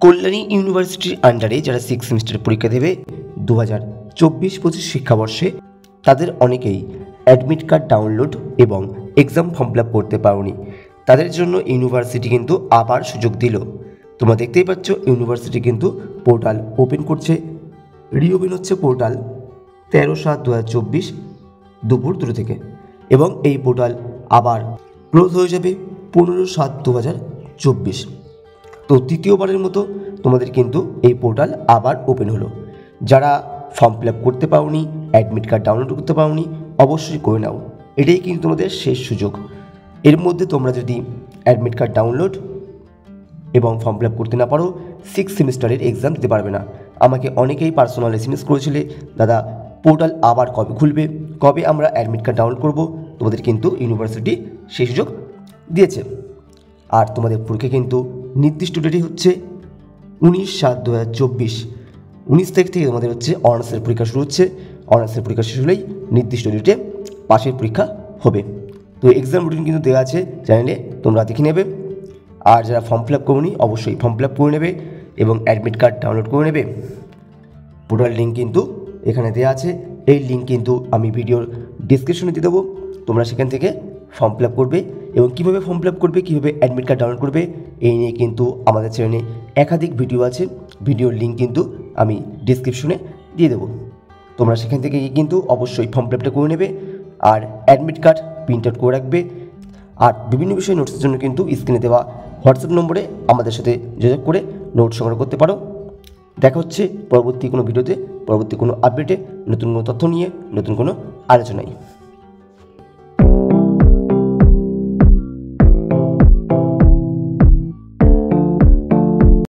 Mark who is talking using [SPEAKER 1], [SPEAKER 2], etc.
[SPEAKER 1] কল্যাণী ইউনিভার্সিটির আন্ডারে যারা 6 সেমিস্টার পরীক্ষা দেবে 2024-25 শিক্ষাবর্ষে, তাদের অনেকেই অ্যাডমিট কার্ড ডাউনলোড এবং এক্সাম ফর্ম ফিল আপ করতে পারোনি। তাদের জন্য ইউনিভার্সিটি কিন্তু আবার সুযোগ দিল। তোমরা দেখতেই পাচ্ছ ইউনিভার্সিটি কিন্তু পোর্টাল ওপেন করছে। রিওপেন হচ্ছে পোর্টাল 13/7/2024 দুপুর 2 থেকে, এবং এই পোর্টাল আবার ক্লোজ হয়ে যাবে 15/7/2024। তো তৃতীয়বারের মতো তোমাদের কিন্তু এই পোর্টাল আবার ওপেন হলো। যারা ফর্ম ফিল আপ করতে পারোনি, অ্যাডমিট কার্ড ডাউনলোড করতে পারোনি, অবশ্যই করে নাও। এটাই কিন্তু তোমাদের শেষ সুযোগ। এর মধ্যে তোমরা যদি অ্যাডমিট কার্ড ডাউনলোড এবং ফর্ম ফিল আপ করতে না পারো, 6 সেমিস্টারের এক্সাম দিতে পারবে না। আমাকে অনেকেই পার্সোনাল SMS করেছিলে, দাদা পোর্টাল আবার কবে খুলবে, কবে আমরা অ্যাডমিট কার্ড ডাউনলোড করব। তোমাদের কিন্তু ইউনিভার্সিটি সেই সুযোগ দিয়েছে। আর তোমাদের পরীক্ষা কিন্তু নির্দিষ্ট ডেটে হচ্ছে 19/7/2024। 19 তারিখ থেকে তোমাদের হচ্ছে অনার্সের পরীক্ষা শুরু হচ্ছে। অনার্সের পরীক্ষা শেষ হলেই নির্দিষ্ট ডেটে পাশের পরীক্ষা হবে। তো এক্সাম রুটিন কিন্তু দেওয়া আছে চ্যানেলে, তোমরা দেখে নেবে। আর যারা ফর্ম ফিল আপ করোনি, অবশ্যই ফর্ম ফিল আপ করে নেবে এবং অ্যাডমিট কার্ড ডাউনলোড করে নেবে। পোর্টাল লিঙ্ক কিন্তু এখানে দেওয়া আছে। এই লিঙ্ক কিন্তু আমি ভিডিওর ডিসক্রিপশনে দিয়ে দেবো। তোমরা সেখান থেকে ফর্ম ফিল আপ করবে, এবং কীভাবে ফর্ম ফিল আপ করবে, কীভাবে অ্যাডমিট কার্ড ডাউনলোড করবে, এই নিয়ে কিন্তু আমাদের চ্যানেলে একাধিক ভিডিও আছে। ভিডিওর লিঙ্ক কিন্তু আমি ডিসক্রিপশনে দিয়ে দেবো। তোমরা সেখান থেকে কিন্তু অবশ্যই ফর্ম ফিল আপটা করে নেবে আর অ্যাডমিট কার্ড প্রিন্ট আউট করে রাখবে। আর বিভিন্ন বিষয়ে নোটসের জন্য কিন্তু স্ক্রিনে দেওয়া হোয়াটসঅ্যাপ নম্বরে আমাদের সাথে যোগাযোগ করে নোট সংগ্রহ করতে পারো। দেখা হচ্ছে পরবর্তী কোনো ভিডিওতে, পরবর্তী কোনো আপডেটে, নতুন কোনো তথ্য নিয়ে, নতুন কোনো আলোচনায়।